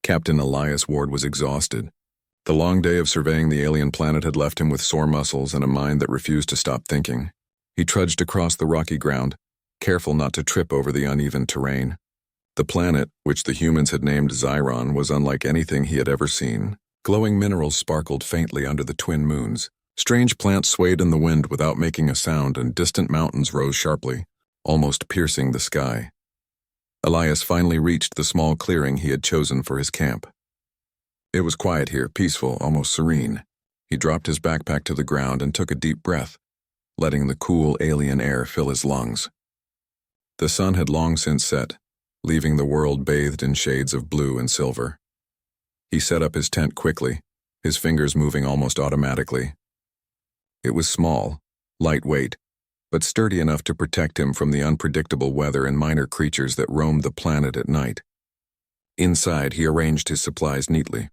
Captain Elias Ward was exhausted. The long day of surveying the alien planet had left him with sore muscles and a mind that refused to stop thinking. He trudged across the rocky ground, careful not to trip over the uneven terrain. The planet, which the humans had named Xiron, was unlike anything he had ever seen. Glowing minerals sparkled faintly under the twin moons. Strange plants swayed in the wind without making a sound, and distant mountains rose sharply, almost piercing the sky. Elias finally reached the small clearing he had chosen for his camp. It was quiet here, peaceful, almost serene. He dropped his backpack to the ground and took a deep breath, letting the cool alien air fill his lungs. The sun had long since set, leaving the world bathed in shades of blue and silver. He set up his tent quickly, his fingers moving almost automatically. It was small, lightweight, but sturdy enough to protect him from the unpredictable weather and minor creatures that roamed the planet at night. Inside, he arranged his supplies neatly.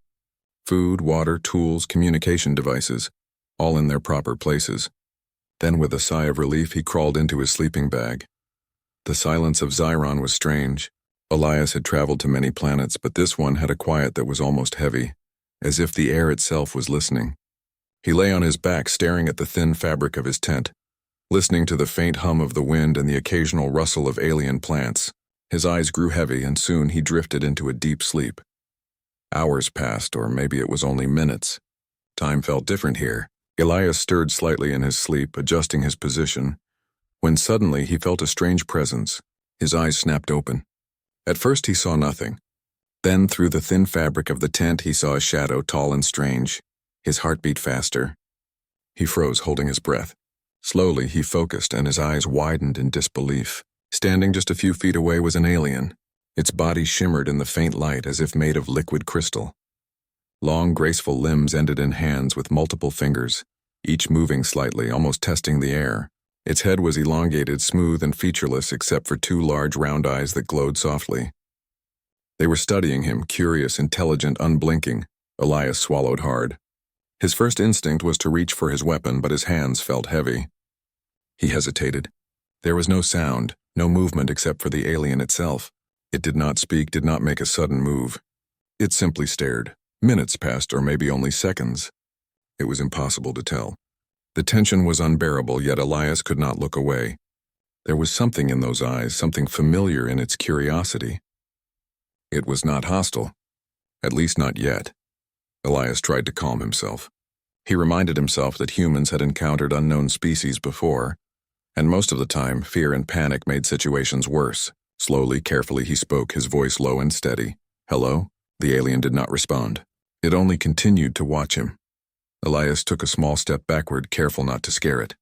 Food, water, tools, communication devices, all in their proper places. Then, with a sigh of relief, he crawled into his sleeping bag. The silence of Xiron was strange. Elias had traveled to many planets, but this one had a quiet that was almost heavy, as if the air itself was listening. He lay on his back, staring at the thin fabric of his tent, listening to the faint hum of the wind and the occasional rustle of alien plants. His eyes grew heavy, and soon he drifted into a deep sleep. Hours passed, or maybe it was only minutes. Time felt different here. Elias stirred slightly in his sleep, adjusting his position, when suddenly he felt a strange presence. His eyes snapped open. At first he saw nothing. Then, through the thin fabric of the tent, he saw a shadow, tall and strange. His heart beat faster. He froze, holding his breath. Slowly, he focused, and his eyes widened in disbelief. Standing just a few feet away was an alien. Its body shimmered in the faint light as if made of liquid crystal. Long, graceful limbs ended in hands with multiple fingers, each moving slightly, almost testing the air. Its head was elongated, smooth, and featureless except for two large round eyes that glowed softly. They were studying him, curious, intelligent, unblinking. Elias swallowed hard. His first instinct was to reach for his weapon, but his hands felt heavy. He hesitated. There was no sound, no movement except for the alien itself. It did not speak, did not make a sudden move. It simply stared. Minutes passed, or maybe only seconds. It was impossible to tell. The tension was unbearable, yet Elias could not look away. There was something in those eyes, something familiar in its curiosity. It was not hostile. At least not yet. Elias tried to calm himself. He reminded himself that humans had encountered unknown species before, and most of the time, fear and panic made situations worse. Slowly, carefully, he spoke, his voice low and steady. "Hello?" The alien did not respond. It only continued to watch him. Elias took a small step backward, careful not to scare it.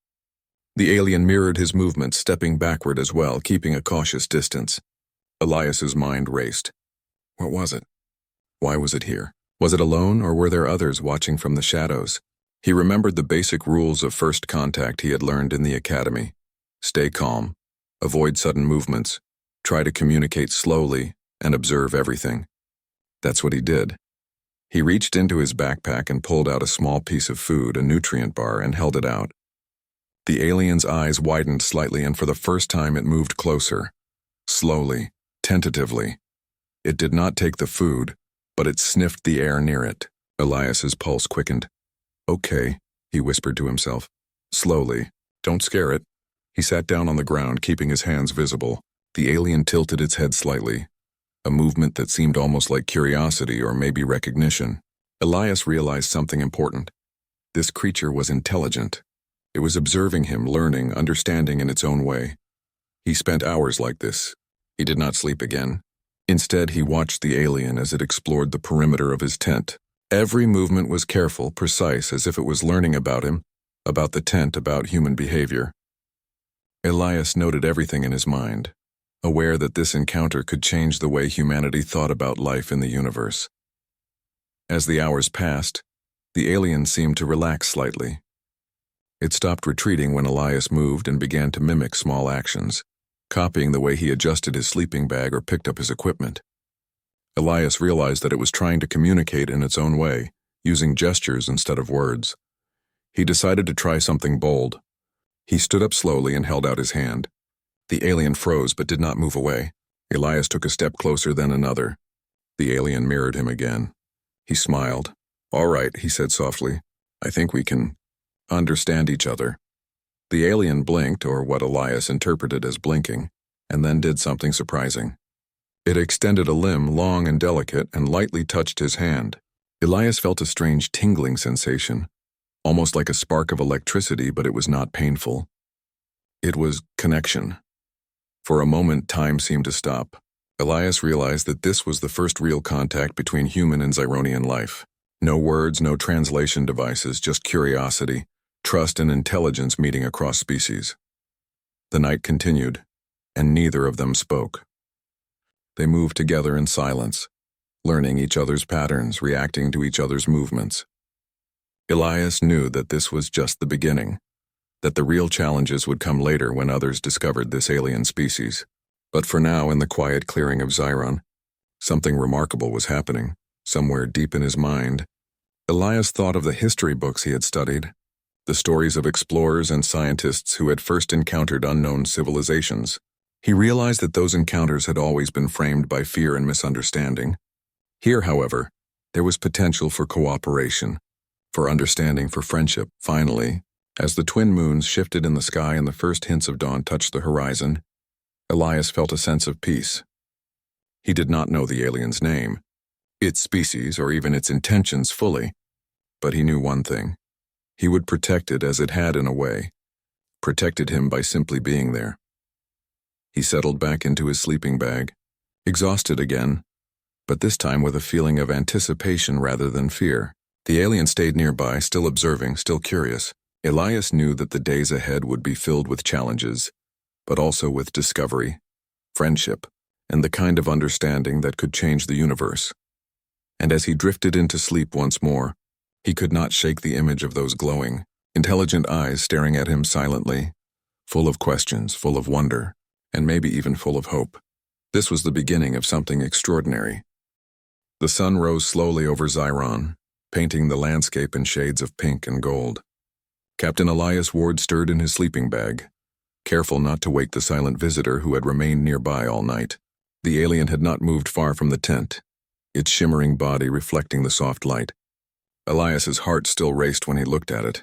The alien mirrored his movements, stepping backward as well, keeping a cautious distance. Elias's mind raced. What was it? Why was it here? Was it alone, or were there others watching from the shadows? He remembered the basic rules of first contact he had learned in the academy. Stay calm, avoid sudden movements, try to communicate slowly, and observe everything. That's what he did. He reached into his backpack and pulled out a small piece of food, a nutrient bar, and held it out. The alien's eyes widened slightly, and for the first time it moved closer. Slowly, tentatively. It did not take the food, but it sniffed the air near it. Elias's pulse quickened. "Okay," he whispered to himself. "Slowly. Don't scare it." He sat down on the ground, keeping his hands visible. The alien tilted its head slightly, a movement that seemed almost like curiosity or maybe recognition. Elias realized something important. This creature was intelligent. It was observing him, learning, understanding in its own way. He spent hours like this. He did not sleep again. Instead, he watched the alien as it explored the perimeter of his tent. Every movement was careful, precise, as if it was learning about him, about the tent, about human behavior. Elias noted everything in his mind, aware that this encounter could change the way humanity thought about life in the universe. As the hours passed, the alien seemed to relax slightly. It stopped retreating when Elias moved and began to mimic small actions, copying the way he adjusted his sleeping bag or picked up his equipment. Elias realized that it was trying to communicate in its own way, using gestures instead of words. He decided to try something bold. He stood up slowly and held out his hand. The alien froze but did not move away. Elias took a step closer, then another. The alien mirrored him again. He smiled. "All right," he said softly. "I think we can understand each other." The alien blinked, or what Elias interpreted as blinking, and then did something surprising. It extended a limb, long and delicate, and lightly touched his hand. Elias felt a strange tingling sensation, almost like a spark of electricity, but it was not painful. It was connection. For a moment, time seemed to stop. Elias realized that this was the first real contact between human and Zyronian life. No words, no translation devices, just curiosity, trust, and intelligence meeting across species. The night continued, and neither of them spoke. They moved together in silence, learning each other's patterns, reacting to each other's movements. Elias knew that this was just the beginning, that the real challenges would come later when others discovered this alien species. But for now, in the quiet clearing of Xiron, something remarkable was happening, somewhere deep in his mind. Elias thought of the history books he had studied, the stories of explorers and scientists who had first encountered unknown civilizations. He realized that those encounters had always been framed by fear and misunderstanding. Here, however, there was potential for cooperation, for understanding, for friendship. Finally, as the twin moons shifted in the sky and the first hints of dawn touched the horizon, Elias felt a sense of peace. He did not know the alien's name, its species, or even its intentions fully, but he knew one thing. He would protect it as it had in a way, protected him by simply being there. He settled back into his sleeping bag, exhausted again, but this time with a feeling of anticipation rather than fear. The alien stayed nearby, still observing, still curious. Elias knew that the days ahead would be filled with challenges, but also with discovery, friendship, and the kind of understanding that could change the universe. And as he drifted into sleep once more, he could not shake the image of those glowing, intelligent eyes staring at him silently, full of questions, full of wonder, and maybe even full of hope. This was the beginning of something extraordinary. The sun rose slowly over Xiron, painting the landscape in shades of pink and gold. Captain Elias Ward stirred in his sleeping bag, careful not to wake the silent visitor who had remained nearby all night. The alien had not moved far from the tent, its shimmering body reflecting the soft light. Elias's heart still raced when he looked at it.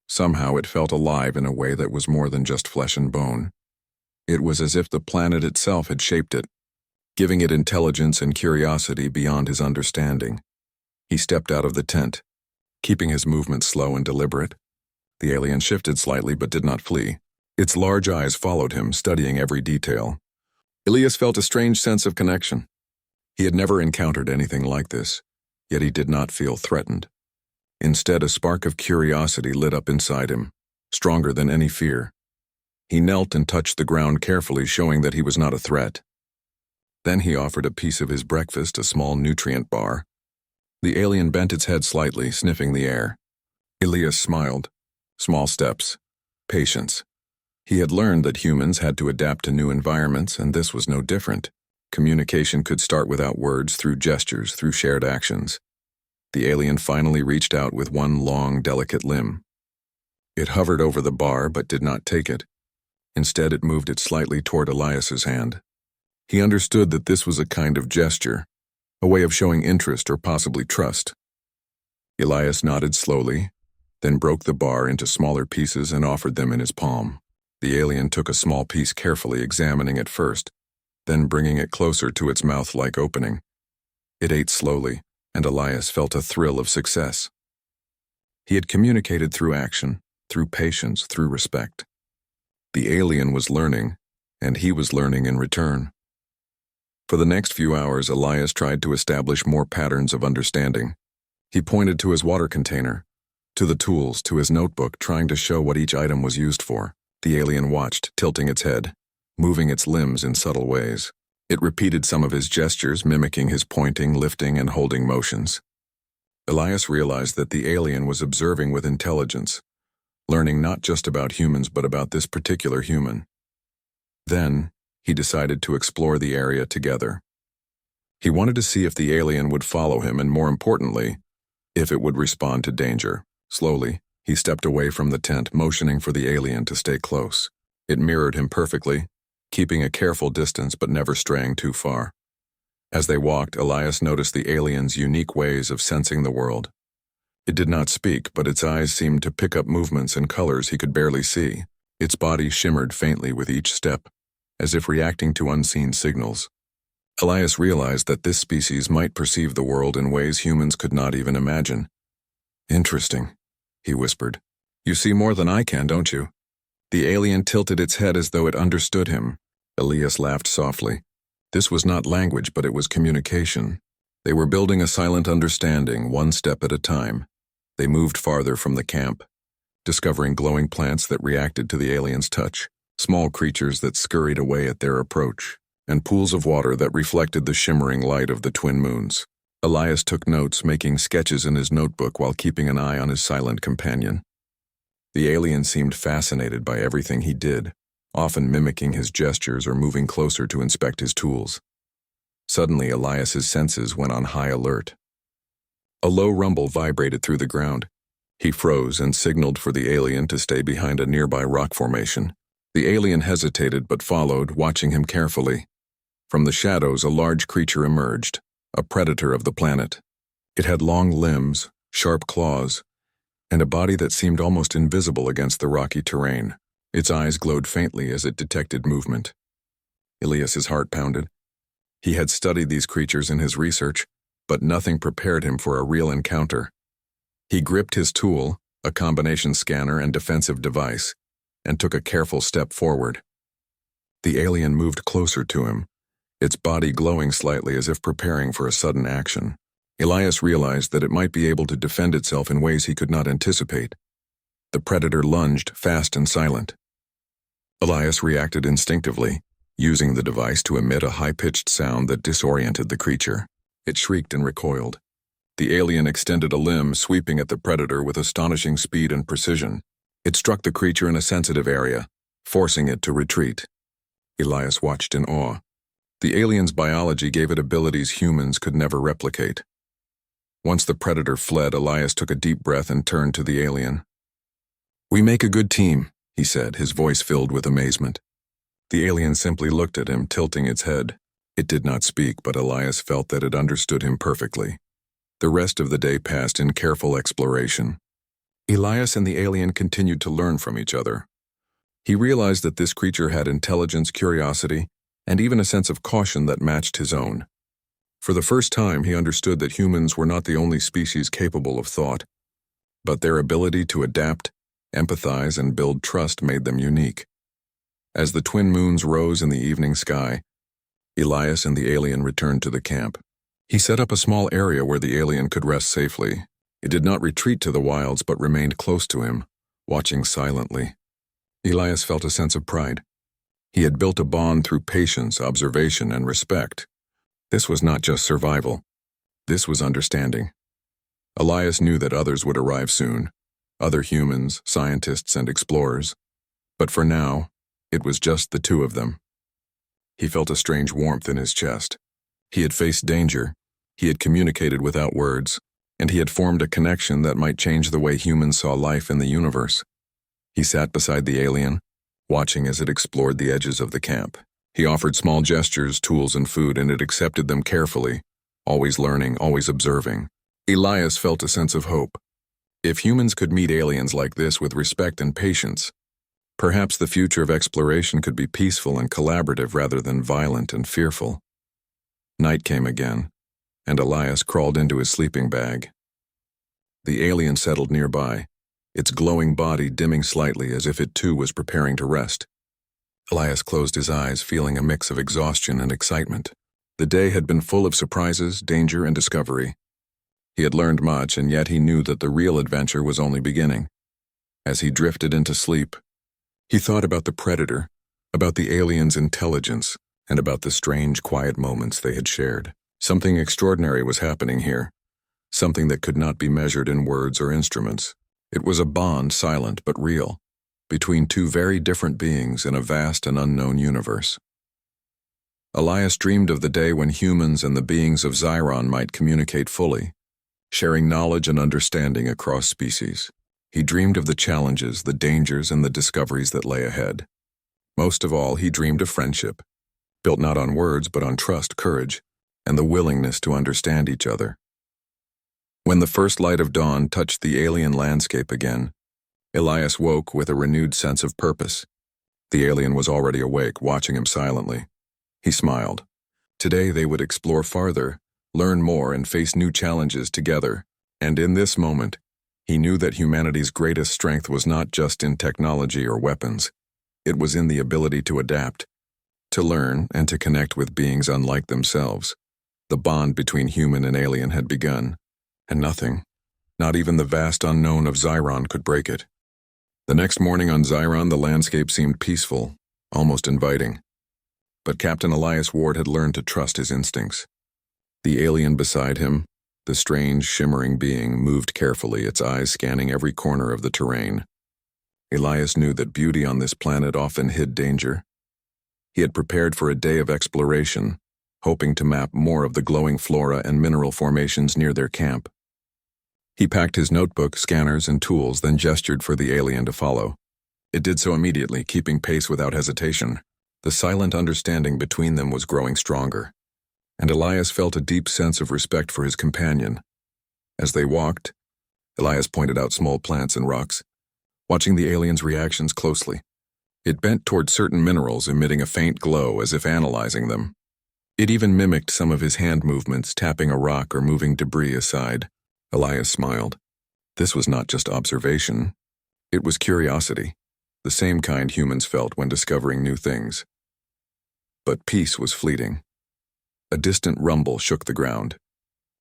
Somehow it felt alive in a way that was more than just flesh and bone. It was as if the planet itself had shaped it, giving it intelligence and curiosity beyond his understanding. He stepped out of the tent, keeping his movements slow and deliberate. The alien shifted slightly but did not flee. Its large eyes followed him, studying every detail. Elias felt a strange sense of connection. He had never encountered anything like this, yet he did not feel threatened. Instead, a spark of curiosity lit up inside him, stronger than any fear. He knelt and touched the ground carefully, showing that he was not a threat. Then he offered a piece of his breakfast, a small nutrient bar. The alien bent its head slightly, sniffing the air. Elias smiled. Small steps. Patience. He had learned that humans had to adapt to new environments, and this was no different. Communication could start without words, through gestures, through shared actions. The alien finally reached out with one long, delicate limb. It hovered over the bar but did not take it. Instead, it moved it slightly toward Elias's hand. He understood that this was a kind of gesture, a way of showing interest or possibly trust. Elias nodded slowly, then broke the bar into smaller pieces and offered them in his palm. The alien took a small piece carefully, examining it first, then bringing it closer to its mouth-like opening. It ate slowly, and Elias felt a thrill of success. He had communicated through action, through patience, through respect. The alien was learning, and he was learning in return. For the next few hours, Elias tried to establish more patterns of understanding. He pointed to his water container, to the tools, to his notebook, trying to show what each item was used for. The alien watched, tilting its head, moving its limbs in subtle ways. It repeated some of his gestures, mimicking his pointing, lifting, and holding motions. Elias realized that the alien was observing with intelligence, learning not just about humans but about this particular human. Then, he decided to explore the area together. He wanted to see if the alien would follow him and, more importantly, if it would respond to danger. Slowly, he stepped away from the tent, motioning for the alien to stay close. It mirrored him perfectly, keeping a careful distance but never straying too far. As they walked, Elias noticed the alien's unique ways of sensing the world. It did not speak, but its eyes seemed to pick up movements and colors he could barely see. Its body shimmered faintly with each step, as if reacting to unseen signals. Elias realized that this species might perceive the world in ways humans could not even imagine. "Interesting," he whispered. "You see more than I can, don't you?" The alien tilted its head as though it understood him. Elias laughed softly. This was not language, but it was communication. They were building a silent understanding, one step at a time. They moved farther from the camp, discovering glowing plants that reacted to the alien's touch, small creatures that scurried away at their approach, and pools of water that reflected the shimmering light of the twin moons. Elias took notes, making sketches in his notebook while keeping an eye on his silent companion. The alien seemed fascinated by everything he did, often mimicking his gestures or moving closer to inspect his tools. Suddenly, Elias's senses went on high alert. A low rumble vibrated through the ground. He froze and signaled for the alien to stay behind a nearby rock formation. The alien hesitated but followed, watching him carefully. From the shadows, a large creature emerged, a predator of the planet. It had long limbs, sharp claws, and a body that seemed almost invisible against the rocky terrain. Its eyes glowed faintly as it detected movement. Elias's heart pounded. He had studied these creatures in his research, but nothing prepared him for a real encounter. He gripped his tool, a combination scanner and defensive device, and took a careful step forward. The alien moved closer to him, its body glowing slightly as if preparing for a sudden action. Elias realized that it might be able to defend itself in ways he could not anticipate. The predator lunged, fast and silent. Elias reacted instinctively, using the device to emit a high-pitched sound that disoriented the creature. It shrieked and recoiled. The alien extended a limb, sweeping at the predator with astonishing speed and precision. It struck the creature in a sensitive area, forcing it to retreat. Elias watched in awe. The alien's biology gave it abilities humans could never replicate. Once the predator fled, Elias took a deep breath and turned to the alien. "We make a good team," he said, his voice filled with amazement. The alien simply looked at him, tilting its head. It did not speak, but Elias felt that it understood him perfectly. The rest of the day passed in careful exploration. Elias and the alien continued to learn from each other. He realized that this creature had intelligence, curiosity, and even a sense of caution that matched his own. For the first time, he understood that humans were not the only species capable of thought, but their ability to adapt, empathize, and build trust made them unique. As the twin moons rose in the evening sky, Elias and the alien returned to the camp. He set up a small area where the alien could rest safely. It did not retreat to the wilds but remained close to him, watching silently. Elias felt a sense of pride. He had built a bond through patience, observation, and respect. This was not just survival. This was understanding. Elias knew that others would arrive soon, other humans, scientists, and explorers. But for now, it was just the two of them. He felt a strange warmth in his chest. He had faced danger, he had communicated without words, and he had formed a connection that might change the way humans saw life in the universe. He sat beside the alien, watching as it explored the edges of the camp. He offered small gestures, tools, and food, and it accepted them carefully, always learning, always observing. Elias felt a sense of hope. If humans could meet aliens like this with respect and patience, perhaps the future of exploration could be peaceful and collaborative rather than violent and fearful. Night came again, and Elias crawled into his sleeping bag. The alien settled nearby, its glowing body dimming slightly as if it too was preparing to rest. Elias closed his eyes, feeling a mix of exhaustion and excitement. The day had been full of surprises, danger, and discovery. He had learned much, and yet he knew that the real adventure was only beginning. As he drifted into sleep, he thought about the predator, about the alien's intelligence, and about the strange, quiet moments they had shared. Something extraordinary was happening here, something that could not be measured in words or instruments. It was a bond, silent but real, between two very different beings in a vast and unknown universe. Elias dreamed of the day when humans and the beings of Xiron might communicate fully, sharing knowledge and understanding across species. He dreamed of the challenges, the dangers, and the discoveries that lay ahead. Most of all, he dreamed of friendship, built not on words but on trust, courage, and the willingness to understand each other. When the first light of dawn touched the alien landscape again, Elias woke with a renewed sense of purpose. The alien was already awake, watching him silently. He smiled. Today they would explore farther, learn more, and face new challenges together. And in this moment, he knew that humanity's greatest strength was not just in technology or weapons. It was in the ability to adapt, to learn, and to connect with beings unlike themselves. The bond between human and alien had begun, and nothing, not even the vast unknown of Xiron, could break it. The next morning on Xiron, the landscape seemed peaceful, almost inviting. But Captain Elias Ward had learned to trust his instincts. The alien beside him, the strange, shimmering being, moved carefully, its eyes scanning every corner of the terrain. Elias knew that beauty on this planet often hid danger. He had prepared for a day of exploration, hoping to map more of the glowing flora and mineral formations near their camp. He packed his notebook, scanners, and tools, then gestured for the alien to follow. It did so immediately, keeping pace without hesitation. The silent understanding between them was growing stronger, and Elias felt a deep sense of respect for his companion. As they walked, Elias pointed out small plants and rocks, watching the alien's reactions closely. It bent toward certain minerals, emitting a faint glow as if analyzing them. It even mimicked some of his hand movements, tapping a rock or moving debris aside. Elias smiled. This was not just observation. It was curiosity, the same kind humans felt when discovering new things. But peace was fleeting. A distant rumble shook the ground.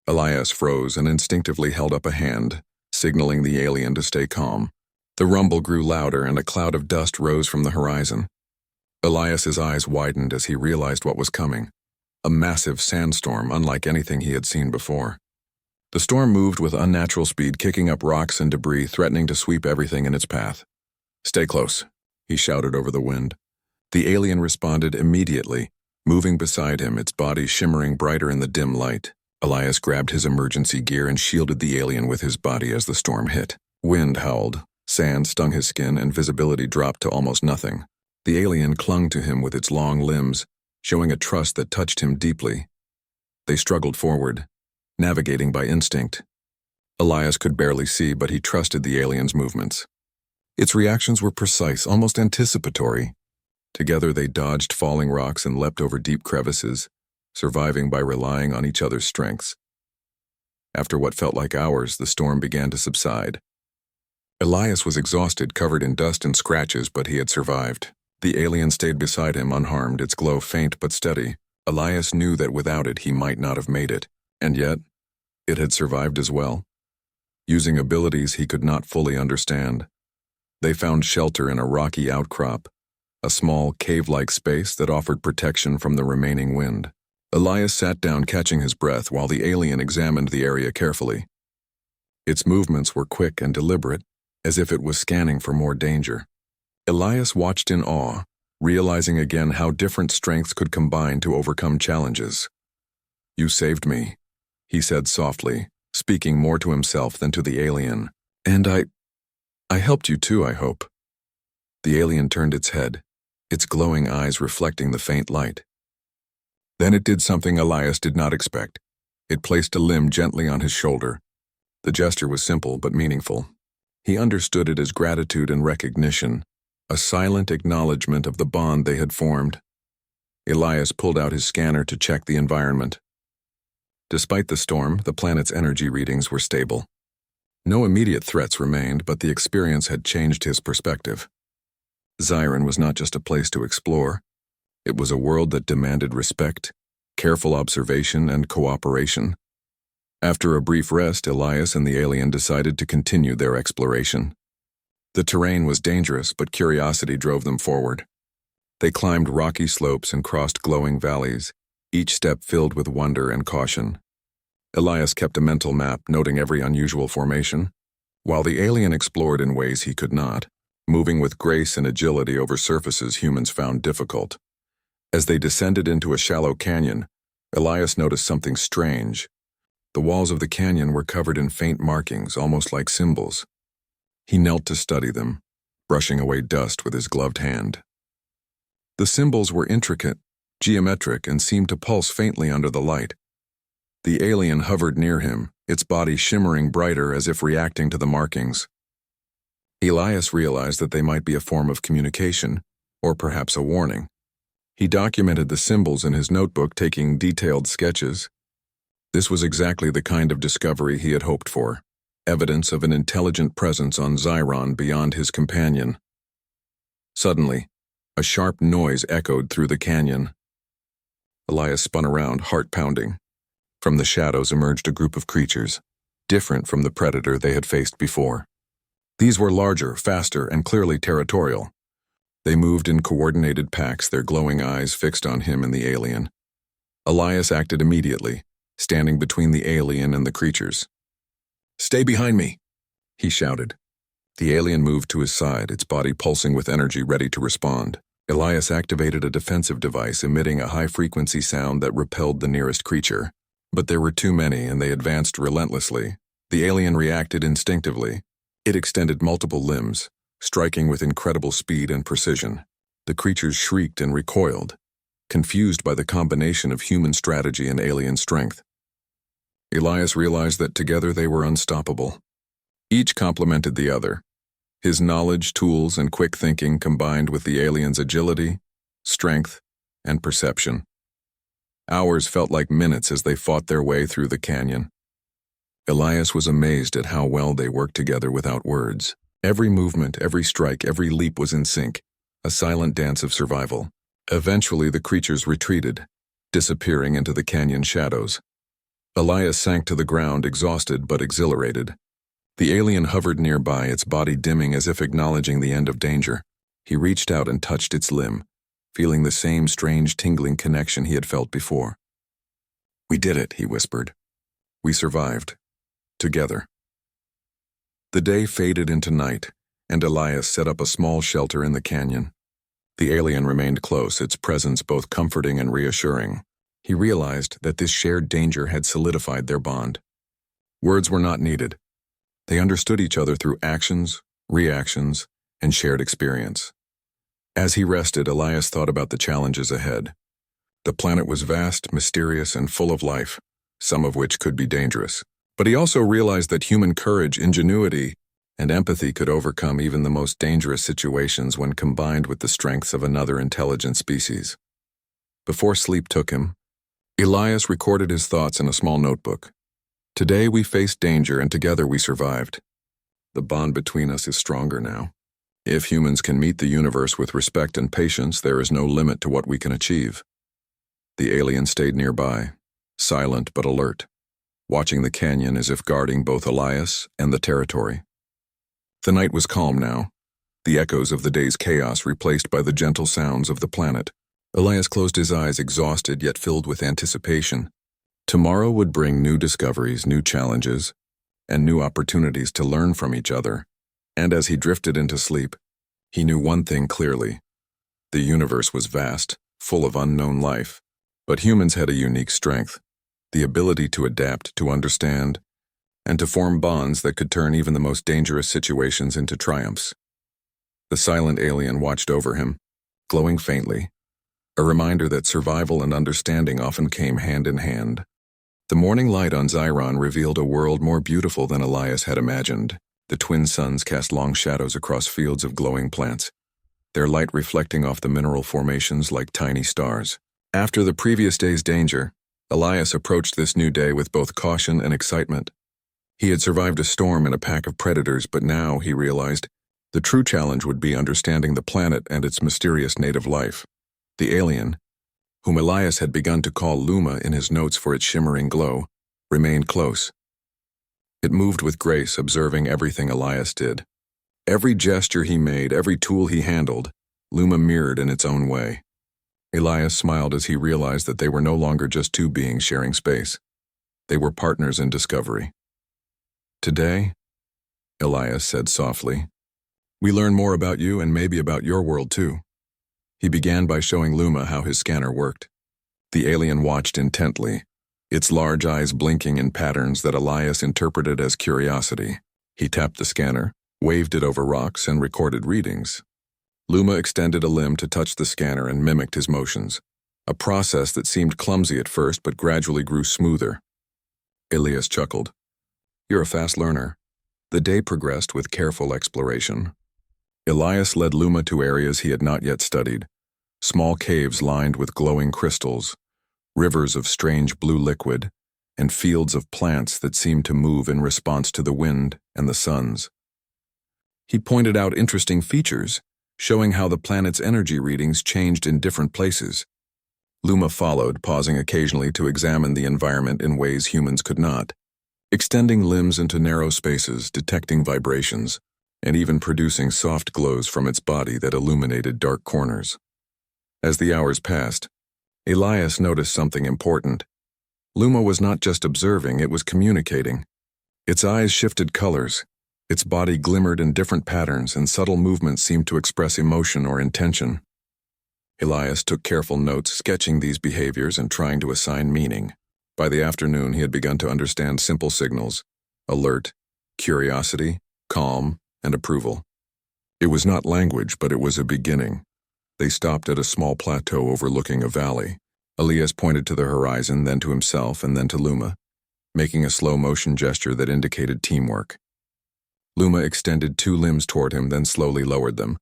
Elias froze and instinctively held up a hand, signaling the alien to stay calm. The rumble grew louder and a cloud of dust rose from the horizon. Elias's eyes widened as he realized what was coming. A massive sandstorm unlike anything he had seen before. The storm moved with unnatural speed, kicking up rocks and debris, threatening to sweep everything in its path. "Stay close," he shouted over the wind. The alien responded immediately, moving beside him, its body shimmering brighter in the dim light. Elias grabbed his emergency gear and shielded the alien with his body as the storm hit. Wind howled, sand stung his skin, and visibility dropped to almost nothing. The alien clung to him with its long limbs, showing a trust that touched him deeply. They struggled forward, navigating by instinct. Elias could barely see, but he trusted the alien's movements. Its reactions were precise, almost anticipatory. Together they dodged falling rocks and leapt over deep crevices, surviving by relying on each other's strengths. After what felt like hours, the storm began to subside. Elias was exhausted, covered in dust and scratches, but he had survived. The alien stayed beside him unharmed, its glow faint but steady. Elias knew that without it he might not have made it, and yet it had survived as well, using abilities he could not fully understand. They found shelter in a rocky outcrop, a small cave-like space that offered protection from the remaining wind. Elias sat down, catching his breath, while the alien examined the area carefully. Its movements were quick and deliberate, as if it was scanning for more danger. Elias watched in awe, realizing again how different strengths could combine to overcome challenges. "You saved me," he said softly, speaking more to himself than to the alien. "And I helped you too, I hope." The alien turned its head, its glowing eyes reflecting the faint light. Then it did something Elias did not expect. It placed a limb gently on his shoulder. The gesture was simple but meaningful. He understood it as gratitude and recognition, a silent acknowledgement of the bond they had formed. Elias pulled out his scanner to check the environment. Despite the storm, the planet's energy readings were stable. No immediate threats remained, but the experience had changed his perspective. Xiron was not just a place to explore. It was a world that demanded respect, careful observation, and cooperation. After a brief rest, Elias and the alien decided to continue their exploration. The terrain was dangerous, but curiosity drove them forward. They climbed rocky slopes and crossed glowing valleys, each step filled with wonder and caution. Elias kept a mental map, noting every unusual formation, while the alien explored in ways he could not, moving with grace and agility over surfaces humans found difficult. As they descended into a shallow canyon, Elias noticed something strange. The walls of the canyon were covered in faint markings, almost like symbols. He knelt to study them, brushing away dust with his gloved hand. The symbols were intricate, geometric, and seemed to pulse faintly under the light. The alien hovered near him, its body shimmering brighter as if reacting to the markings. Elias realized that they might be a form of communication, or perhaps a warning. He documented the symbols in his notebook, taking detailed sketches. This was exactly the kind of discovery he had hoped for, evidence of an intelligent presence on Xyron beyond his companion. Suddenly, a sharp noise echoed through the canyon. Elias spun around, heart pounding. From the shadows emerged a group of creatures, different from the predator they had faced before. These were larger, faster, and clearly territorial. They moved in coordinated packs, their glowing eyes fixed on him and the alien. Elias acted immediately, standing between the alien and the creatures. "Stay behind me," he shouted. The alien moved to his side, its body pulsing with energy, ready to respond. Elias activated a defensive device, emitting a high-frequency sound that repelled the nearest creature. But there were too many, and they advanced relentlessly. The alien reacted instinctively. It extended multiple limbs, striking with incredible speed and precision. The creatures shrieked and recoiled, confused by the combination of human strategy and alien strength. Elias realized that together they were unstoppable. Each complemented the other. His knowledge, tools, and quick thinking combined with the alien's agility, strength, and perception. Hours felt like minutes as they fought their way through the canyon. Elias was amazed at how well they worked together without words. Every movement, every strike, every leap was in sync, a silent dance of survival. Eventually, the creatures retreated, disappearing into the canyon shadows. Elias sank to the ground, exhausted but exhilarated. The alien hovered nearby, its body dimming as if acknowledging the end of danger. He reached out and touched its limb, feeling the same strange tingling connection he had felt before. "We did it," he whispered. "We survived. Together." The day faded into night, and Elias set up a small shelter in the canyon. The alien remained close, its presence both comforting and reassuring. He realized that this shared danger had solidified their bond. Words were not needed. They understood each other through actions, reactions, and shared experience. As he rested, Elias thought about the challenges ahead. The planet was vast, mysterious, and full of life, some of which could be dangerous. But he also realized that human courage, ingenuity, and empathy could overcome even the most dangerous situations when combined with the strengths of another intelligent species. Before sleep took him, Elias recorded his thoughts in a small notebook. "Today we faced danger, and together we survived. The bond between us is stronger now. If humans can meet the universe with respect and patience, there is no limit to what we can achieve." The alien stayed nearby, silent but alert, watching the canyon as if guarding both Elias and the territory. The night was calm now, the echoes of the day's chaos replaced by the gentle sounds of the planet. Elias closed his eyes, exhausted yet filled with anticipation. Tomorrow would bring new discoveries, new challenges, and new opportunities to learn from each other. And as he drifted into sleep, he knew one thing clearly. The universe was vast, full of unknown life, but humans had a unique strength, the ability to adapt, to understand, and to form bonds that could turn even the most dangerous situations into triumphs. The silent alien watched over him, glowing faintly, a reminder that survival and understanding often came hand in hand. The morning light on Xyron revealed a world more beautiful than Elias had imagined. The twin suns cast long shadows across fields of glowing plants, their light reflecting off the mineral formations like tiny stars. After the previous day's danger, Elias approached this new day with both caution and excitement. He had survived a storm and a pack of predators, but now, he realized, the true challenge would be understanding the planet and its mysterious native life. The alien, whom Elias had begun to call Luma in his notes for its shimmering glow, remained close. It moved with grace, observing everything Elias did. Every gesture he made, every tool he handled, Luma mirrored in its own way. Elias smiled as he realized that they were no longer just two beings sharing space. They were partners in discovery. "Today," Elias said softly, "we learn more about you and maybe about your world too." He began by showing Luma how his scanner worked. The alien watched intently, its large eyes blinking in patterns that Elias interpreted as curiosity. He tapped the scanner, waved it over rocks, and recorded readings. Luma extended a limb to touch the scanner and mimicked his motions, a process that seemed clumsy at first but gradually grew smoother. Elias chuckled. You're a fast learner. The day progressed with careful exploration. Elias led Luma to areas he had not yet studied, small caves lined with glowing crystals, rivers of strange blue liquid, and fields of plants that seemed to move in response to the wind and the suns. He pointed out interesting features, showing how the planet's energy readings changed in different places. Luma followed, pausing occasionally to examine the environment in ways humans could not, extending limbs into narrow spaces, detecting vibrations, and even producing soft glows from its body that illuminated dark corners. As the hours passed, Elias noticed something important. Luma was not just observing, it was communicating. Its eyes shifted colors, its body glimmered in different patterns, and subtle movements seemed to express emotion or intention. Elias took careful notes, sketching these behaviors and trying to assign meaning. By the afternoon, he had begun to understand simple signals: alert, curiosity, calm, and approval. It was not language, but it was a beginning. They stopped at a small plateau overlooking a valley. Elias pointed to the horizon, then to himself, and then to Luma, making a slow motion gesture that indicated teamwork. Luma extended 2 limbs toward him, then slowly lowered them.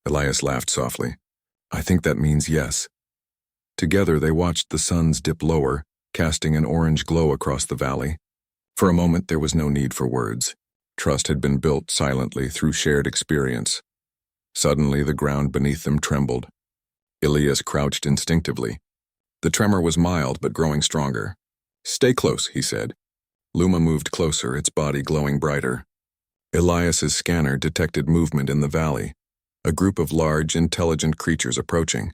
Elias laughed softly. I think that means yes. Together they watched the suns dip lower, casting an orange glow across the valley. For a moment there was no need for words. Trust had been built silently through shared experience. Suddenly the ground beneath them trembled. Elias crouched instinctively. The tremor was mild but growing stronger. Stay close, he said. Luma moved closer, its body glowing brighter. Elias's scanner detected movement in the valley, a group of large, intelligent creatures approaching.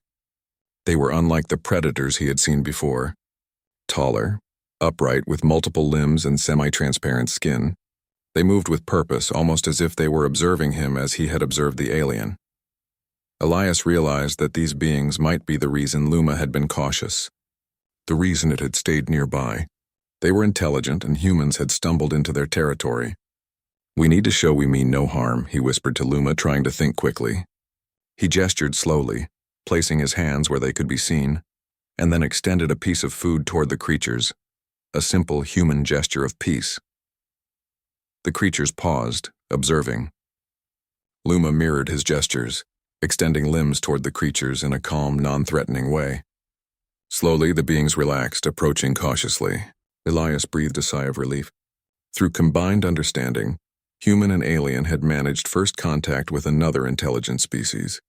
They were unlike the predators he had seen before. Taller, upright with multiple limbs and semi-transparent skin. They moved with purpose, almost as if they were observing him as he had observed the alien. Elias realized that these beings might be the reason Luma had been cautious, the reason it had stayed nearby. They were intelligent, and humans had stumbled into their territory. We need to show we mean no harm, he whispered to Luma, trying to think quickly. He gestured slowly, placing his hands where they could be seen, and then extended a piece of food toward the creatures, a simple human gesture of peace. The creatures paused, observing. Luma mirrored his gestures, extending limbs toward the creatures in a calm, non-threatening way. Slowly, the beings relaxed, approaching cautiously. Elias breathed a sigh of relief. Through combined understanding, human and alien had managed first contact with another intelligent species.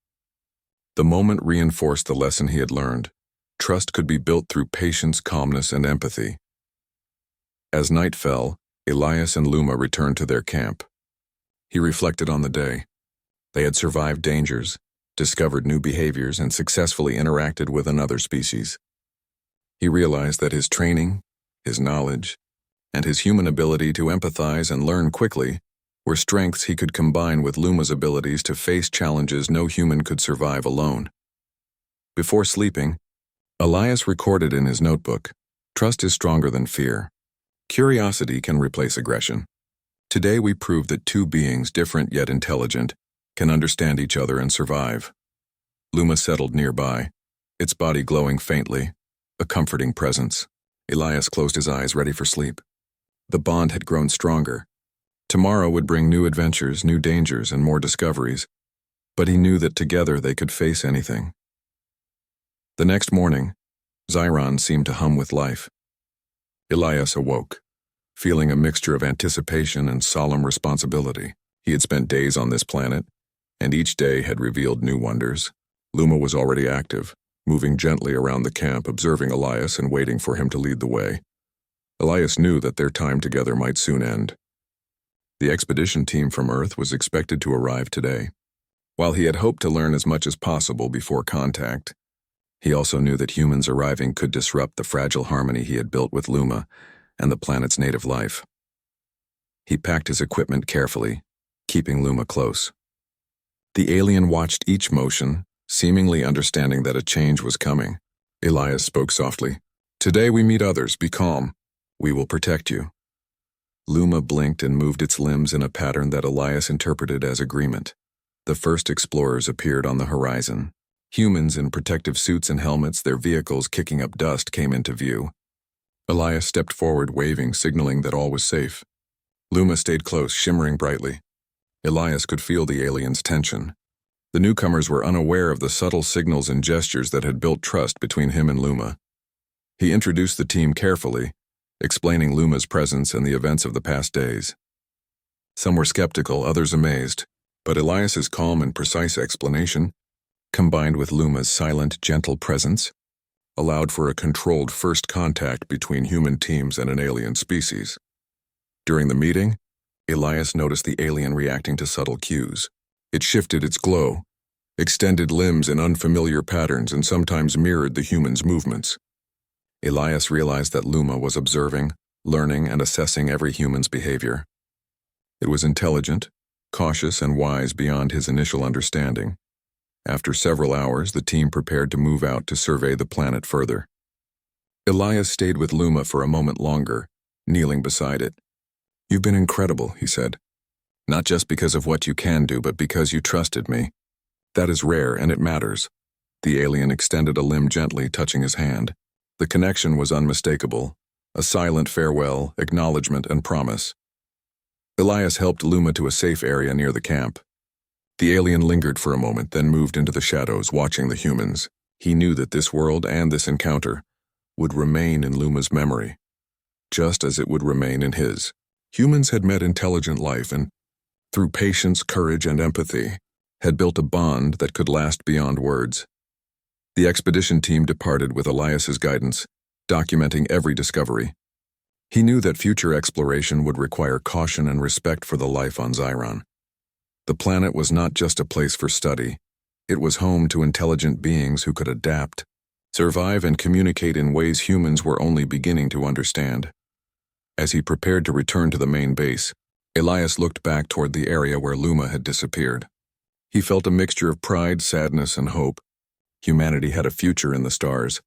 The moment reinforced the lesson he had learned. Trust could be built through patience, calmness, and empathy. As night fell, Elias and Luma returned to their camp. He reflected on the day. They had survived dangers, discovered new behaviors, and successfully interacted with another species. He realized that his training, his knowledge, and his human ability to empathize and learn quickly were strengths he could combine with Luma's abilities to face challenges no human could survive alone. Before sleeping, Elias recorded in his notebook, "Trust is stronger than fear. Curiosity can replace aggression. Today we proved that 2 beings, different yet intelligent, can understand each other and survive." Luma settled nearby, its body glowing faintly, a comforting presence. Elias closed his eyes, ready for sleep. The bond had grown stronger. Tomorrow would bring new adventures, new dangers, and more discoveries, but he knew that together they could face anything. The next morning, Xiron seemed to hum with life. Elias awoke, feeling a mixture of anticipation and solemn responsibility. He had spent days on this planet, and each day had revealed new wonders. Luma was already active, moving gently around the camp, observing Elias and waiting for him to lead the way. Elias knew that their time together might soon end. The expedition team from Earth was expected to arrive today. While he had hoped to learn as much as possible before contact, he also knew that humans arriving could disrupt the fragile harmony he had built with Luma and the planet's native life. He packed his equipment carefully, keeping Luma close. The alien watched each motion, seemingly understanding that a change was coming. Elias spoke softly. "Today we meet others. Be calm. We will protect you." Luma blinked and moved its limbs in a pattern that Elias interpreted as agreement. The first explorers appeared on the horizon. Humans in protective suits and helmets, their vehicles kicking up dust, came into view. Elias stepped forward, waving, signaling that all was safe. Luma stayed close, shimmering brightly. Elias could feel the alien's tension. The newcomers were unaware of the subtle signals and gestures that had built trust between him and Luma. He introduced the team carefully, explaining Luma's presence and the events of the past days. Some were skeptical, others amazed, but Elias's calm and precise explanation, combined with Luma's silent, gentle presence, allowed for a controlled first contact between human teams and an alien species. During the meeting, Elias noticed the alien reacting to subtle cues. It shifted its glow, extended limbs in unfamiliar patterns, and sometimes mirrored the human's movements. Elias realized that Luma was observing, learning, and assessing every human's behavior. It was intelligent, cautious, and wise beyond his initial understanding. After several hours, the team prepared to move out to survey the planet further. Elias stayed with Luma for a moment longer, kneeling beside it. "You've been incredible," he said. "Not just because of what you can do, but because you trusted me. That is rare, and it matters." The alien extended a limb gently, touching his hand. The connection was unmistakable, a silent farewell, acknowledgement, and promise. Elias helped Luma to a safe area near the camp. The alien lingered for a moment, then moved into the shadows, watching the humans. He knew that this world and this encounter would remain in Luma's memory, just as it would remain in his. Humans had met intelligent life and, through patience, courage, and empathy, had built a bond that could last beyond words. The expedition team departed with Elias's guidance, documenting every discovery. He knew that future exploration would require caution and respect for the life on Xyron. The planet was not just a place for study. It was home to intelligent beings who could adapt, survive, and communicate in ways humans were only beginning to understand. As he prepared to return to the main base, Elias looked back toward the area where Luma had disappeared. He felt a mixture of pride, sadness, and hope. Humanity had a future in the stars,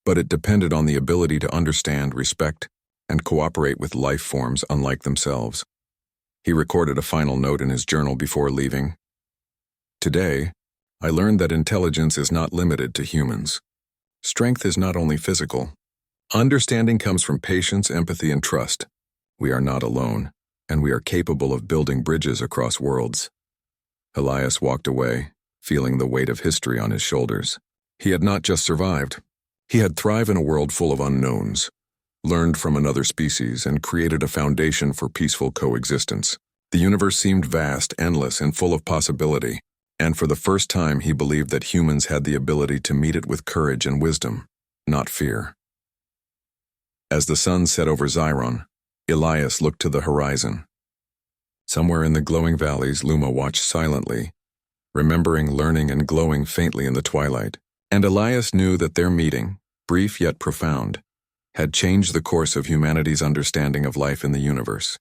but it depended on the ability to understand, respect, and cooperate with life forms unlike themselves. He recorded a final note in his journal before leaving. "Today, I learned that intelligence is not limited to humans. Strength is not only physical. Understanding comes from patience, empathy, and trust. We are not alone, and we are capable of building bridges across worlds." Elias walked away, feeling the weight of history on his shoulders. He had not just survived. He had thrived in a world full of unknowns, learned from another species, and created a foundation for peaceful coexistence. The universe seemed vast, endless, and full of possibility, and for the first time he believed that humans had the ability to meet it with courage and wisdom, not fear. As the sun set over Xyron, Elias looked to the horizon. Somewhere in the glowing valleys, Luma watched silently, remembering, learning, and glowing faintly in the twilight. And Elias knew that their meeting, brief yet profound, had changed the course of humanity's understanding of life in the universe.